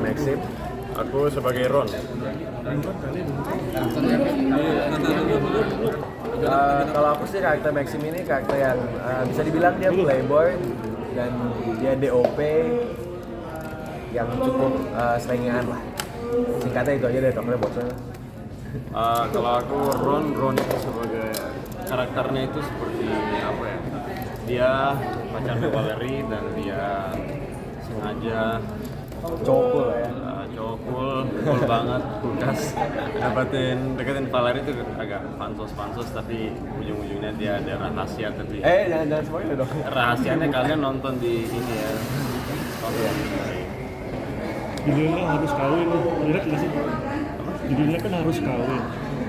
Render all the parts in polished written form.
Maxim. Aku sebagai Ron. Kalau aku sih karakter Maxim ini karakter yang bisa dibilang dia playboy dan dia DOP yang cukup selengean lah. Singkatnya itu aja deh, tokonya bocor. Kalau aku Ron itu sebagai karakternya itu seperti apa ya? Dia pacarnya Valerie dan dia sengaja Cowok ya. cowok cool banget, kulkas deketin Valerie itu agak pansos tapi ujung-ujungnya dia ada rahasia tapi Jangan spoiler dong. rahasianya kalian nonton di ini ya. Judulnya harus kawin, relate nggak sih? Judulnya kan harus kawin.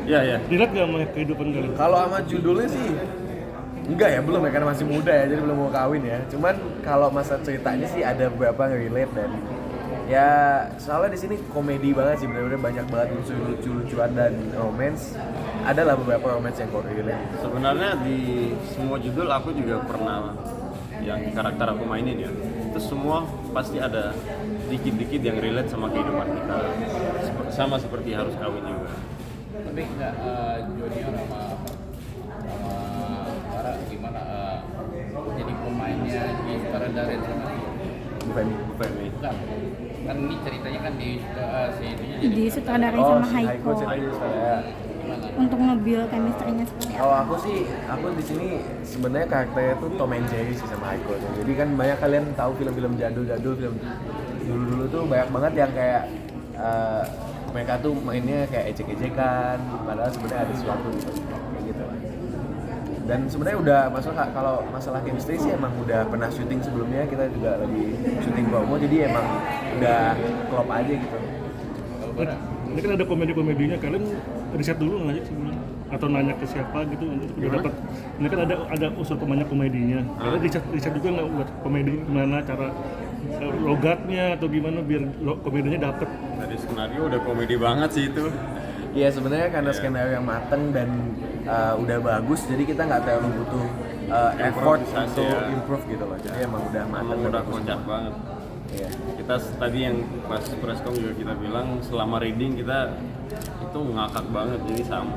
Iya. Relate nggak sama kehidupan kalian? Kalau sama judulnya sih enggak ya, belum ya karena masih muda ya, jadi belum mau kawin ya. Cuman kalau masa ceritanya sih ada beberapa yang relate dan ya soalnya di sini komedi banget sih, benar-benar banyak banget unsur lucu-lucuan dan romance. Ada lah beberapa romance yang relate. Sebenarnya di semua judul aku juga pernah yang karakter aku mainin ya. Itu semua pasti ada dikit-dikit yang relate sama kehidupan kita. Sama seperti harus kawin juga. Tapi nggak junior sama Bara gimana jadi pemainnya di sutradarain sama Bukan. enggak kan ini ceritanya kan di si itunya jadi Di sutradarain sama si Haiko saya. gimana? untuk nge-build chemistry-nya seperti apa? Kalau aku di sini sebenarnya karakternya tuh Tom and Jerry sih sama Haiko. Jadi kan banyak kalian tahu film-film jadul, film dulu tuh banyak banget yang kayak mereka tuh mainnya kayak ejek-ejekan, padahal sebenarnya ada sesuatu gitu, kayak gitu. Dan sebenarnya udah kalau masalah chemistry sih emang udah pernah syuting sebelumnya, kita juga lagi syuting promo, jadi emang udah klop aja gitu. Kalau Bara Ini kan ada komedi-komedinya, kalian riset dulu nggak sih sebelumnya? Atau nanya ke siapa gitu untuk udah dapat? Ini kan ada unsur banyak komedinya. Kalian riset juga nggak buat komedi gimana cara logatnya atau gimana biar komedinya dapet? Tadi skenario udah komedi banget sih itu. Iya sebenarnya karena skenario yang mateng dan udah bagus, jadi kita nggak terlalu butuh effort Improvisasi untuk ya. improve gitu loh. Jadi emang udah mateng Emang dan udah bagus kocak semua. banget. Iya. Kita tadi yang pas presscom juga kita bilang selama reading kita itu ngakak banget jadi sama.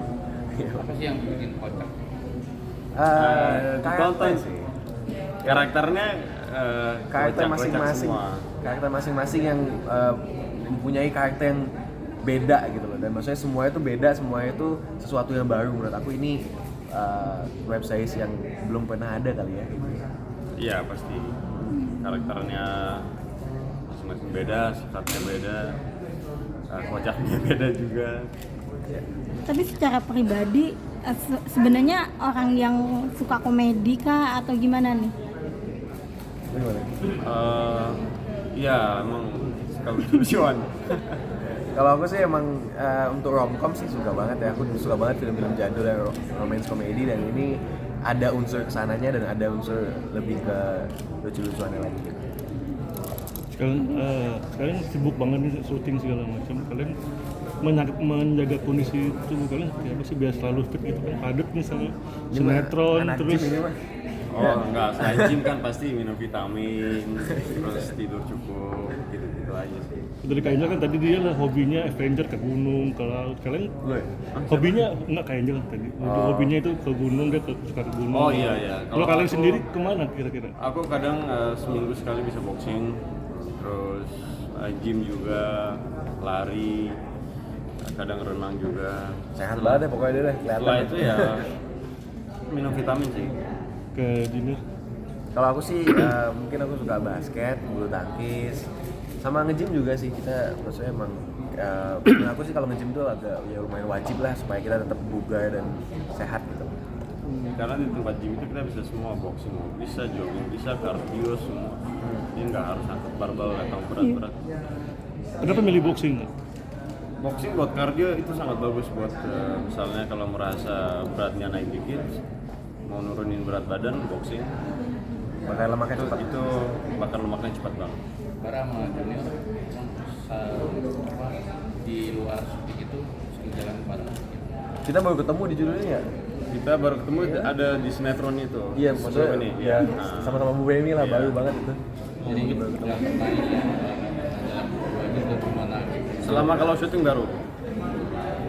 apa sih yang bikin kocak? Karakter Tonton. sih. Karakternya Karakter kocak-kocak masing-masing. semua. Karakter masing-masing yang mempunyai karakter yang beda gitu loh. Dan maksudnya semua itu beda, semua itu sesuatu yang baru menurut aku. Ini web series yang belum pernah ada kali ya. Iya pasti karakternya masing-masing beda, sifatnya beda, kocaknya beda juga. Ya. Tapi secara pribadi sebenarnya orang yang suka komedi kah atau gimana nih? Gimana? Iya emang suka lucu-lucuan. Kalau aku sih emang untuk romcom sih suka banget ya. Aku suka banget film-film jadul yang romance komedi, dan ini ada unsur kesananya dan ada unsur lebih ke lucu-lucuannya lagi gitu. Sekarang sibuk banget nih syuting segala macam. Kalian menjaga kondisi tubuh kalian seperti apa sih biar selalu fit gitu kan? Padat misalnya sinetron Anak terus. gym ini mah. Oh enggak, selain gym kan pasti minum vitamin, terus tidur cukup, gitu-gitu aja sih. Dari Kak Angel kan tadi dia lah hobinya Avenger ke gunung, ke laut. Kalian Gue. hobinya enggak Kak Angel tadi. Hobinya itu ke gunung, dia suka ke gunung. Oh iya. Kalau kalian sendiri kemana kira-kira? Aku kadang seminggu sekali bisa boxing, terus gym juga, lari, kadang renang juga. Sehat banget ya pokoknya dia deh, kelihatan. Setelah itu ya minum vitamin sih. Ke dinner. Kalau aku sih mungkin aku suka basket, bulu tangkis, sama nge-gym juga sih. Kita maksudnya emang menurut aku sih kalau nge-gym tuh agak ya lumayan wajib lah supaya kita tetap bugar dan sehat gitu. Karena di tempat gym itu kita bisa semua, boxing bisa, jogging bisa, cardio semua. Jadi nggak harus angkat barbel atau berat-berat. Kenapa milih boxing? Boxing buat cardio itu sangat bagus buat misalnya kalau merasa beratnya naik dikit, mau nurunin berat badan, boxing. Bakal lemaknya cepat. Itu bakar lemaknya cepat banget. Bara sama junior di luar syuting itu sering jalan bareng. Kita baru ketemu di judulnya ya? Kita baru ketemu ada di sinetron itu. Iya, maksudnya ini. ya, Nah, sama-sama Bu Beni lah, iya. baru banget itu. Jadi nggak pernah ini ya jalan berdua itu gimana? Selama kalau syuting baru.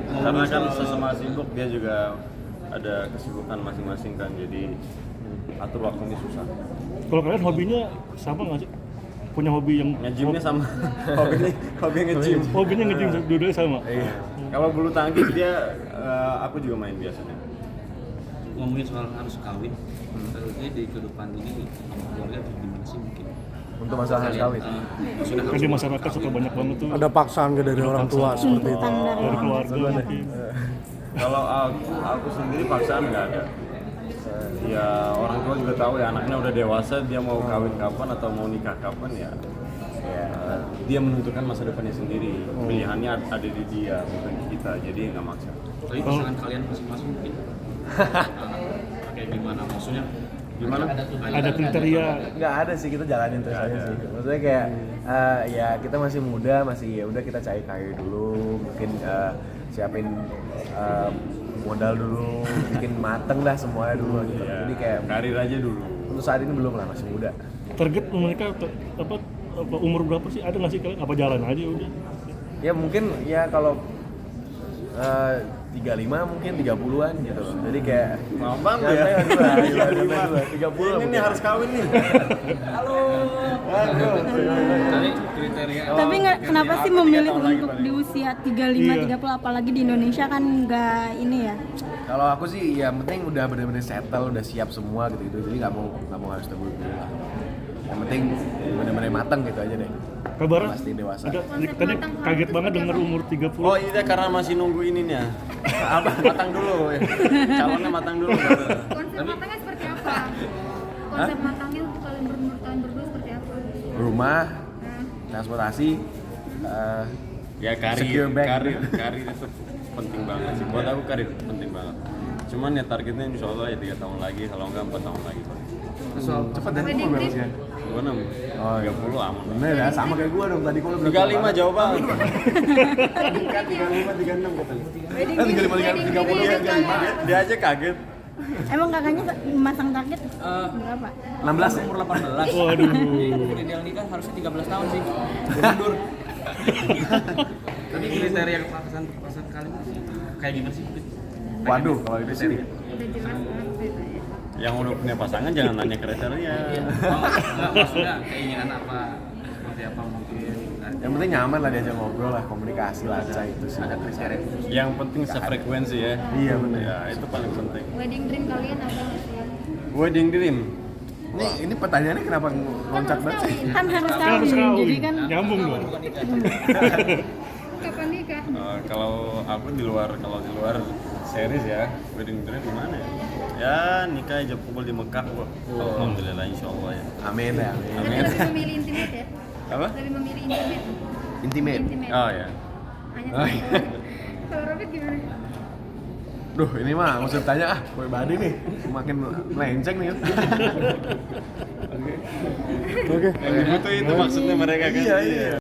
Karena kan sesama sibuk dia juga ada kesibukan masing-masing kan, jadi atur waktunya susah. Kalau kalian hobinya sama nggak sih? Punya hobi yang Nge-gymnya sama. hobi nge-gym. hobinya nge-gym dua-duanya sama. Iya. Kalau bulu tangkis dia aku juga main biasanya. Ngomongin soal harus kawin, terusnya di kehidupan ini keluarga tuh gimana sih mungkin? Untuk masalah harus kawin. Sudah Kan di masyarakat suka banyak banget tuh Ada paksaan gak dari orang tua seperti itu? tuntutan dari dari keluarga mungkin. Kalau aku sendiri paksaan nggak ada. Ya orang tua juga tahu ya anaknya udah dewasa, dia mau kawin kapan atau mau nikah kapan ya. Dia menentukan masa depannya sendiri. Pilihannya ada di dia, bukan di kita. Jadi nggak maksa. Tapi pasangan kalian masing-masing mungkin kayak gimana? Maksudnya Gimana? Ada kriteria. Nggak ada sih, kita jalanin terus aja sih. Maksudnya kayak ya kita masih muda, masih ya udah kita cari karir dulu, mungkin siapin modal dulu, bikin mateng lah semuanya dulu gitu. Ya, Jadi kayak karir aja dulu. untuk saat ini belum lah, masih muda. Target mereka apa umur berapa sih? Ada nggak sih kalian? Apa jalan aja udah? Ya mungkin ya kalau 35 mungkin 30-an gitu loh. Jadi kayak Mampang nyantai ya. dulu, 30 Ini nih harus kawin nih. Tapi kriteria Tapi kenapa sih aku 3 memilih tahun lagi untuk paling. di usia 35, 30 apalagi di Indonesia kan nggak ini ya? Kalau aku sih ya penting udah bener-bener settle, udah siap semua gitu. Jadi nggak mau harus terburu-buru lah. Yang penting bener-bener mateng gitu aja deh. Kabarnya Pasti dewasa. tadi kaget banget dengar umur 30. Oh iya karena masih nunggu ininya. Apa? Matang dulu ya. Calonnya matang dulu. Konsep matangnya seperti apa? Konsep matangnya untuk kalian berdua seperti apa? Rumah, transportasi, Ya Secure karir bag. itu penting banget sih. Buat aku karir penting banget. Cuman ya targetnya insya Allah ya 3 tahun lagi, kalau enggak 4 tahun lagi. cepet dan Wedding umur dream? berapa sih? 26, Oh, 30 aman. Bener ya, sama kayak gua dong tadi gua udah 35 jawaban. Kan 35 36 katanya. Wedding 35 wedding 30 ya, 35. Dia aja kaget. Emang kakaknya masang target berapa? 16 ya? umur 18. Waduh. Ideal nikah harusnya 13 tahun sih. Mundur. Tapi kriteria pasangan kalian kayak gimana sih? Waduh, kalau itu sih Udah jelas banget ceritanya. Yang udah punya pasangan jangan nanya kriteria. Enggak, maksudnya keinginan apa? Seperti apa mungkin? yang penting nyaman lah diajak ngobrol lah, komunikasi lancar itu sih. Ada kriteria. Yang penting sefrekuensi ya. Iya bener. Ya, itu paling penting. Wedding dream kalian apa sih? Wedding dream. Ini pertanyaannya kenapa loncat banget sih? Kan harus Kan harus kawin, kawin. jadi kan Nyambung dong. Kapan nikah? Kalau aku kalau di luar series ya, wedding dream gimana ya? Ya nikah aja pukul di Mekah kok. Alhamdulillah insyaallah ya. Amin ya, amin. Tapi lebih memilih intimate ya? Apa? Lebih memilih intimate. Intimate. Intimate. Oh ya. Hanya Oh, iya. Kalau Robert gimana? Duh, ini mah nggak usah tanya kue badi nih, makin melenceng nih. Oke. Yang dibutuhin itu maksudnya mereka kan. Iya.